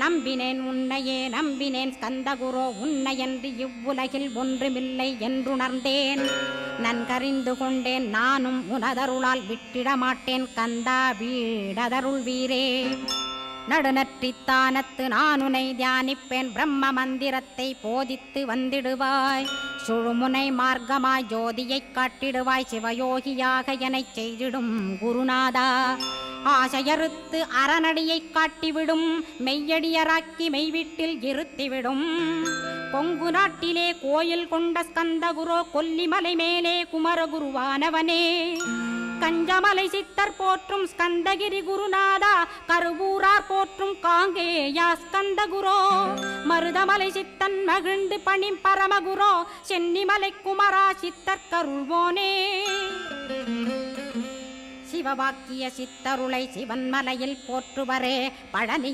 நம்பினேன் உன்னையே நம்பினேன் ஸ்கந்தகுரோ உன்னையன்றி இவ்வுலகில் ஒன்றுமில்லை என்றுணர்ந்தேன். நன்கறிந்து கொண்டேன் நானும் உனதருளால் விட்டிட மாட்டேன் கந்தா வீடதருள் வீரே. நடுநற்றித்தானத்து நானுனை தியானிப்பேன் பிரம்ம மந்திரத்தை போதித்து வந்திடுவாய். சுழுமுனை மார்க்கமாய் ஜோதியைக் காட்டிடுவாய் சிவயோகியாக எனச் செய்திடும் குருநாதா. ஆசையறுத்து அறநடியைக் காட்டிவிடும் மெய்யடியராக்கி மெய்வீட்டில் இருத்திவிடும். கொங்கு நாட்டிலே கோயில் கொண்ட ஸ்கந்தகுரோ கொல்லிமலை மேலே குமரகுருவானவனே. கஞ்சமலை சித்தர் போற்றும் ஸ்கந்தகிரி குருநாதா கருவூரார் போற்றும் காங்கேயா ஸ்கந்தகுரோ. மருதமலை சித்தன் மகிழ்ந்து பணிம் பரமகுரோ சென்னிமலை குமரா சித்தர் கருள்வோனே. சிவவாக்கிய சித்தருளை சிவன்மலையில் போற்றுவரே பழனி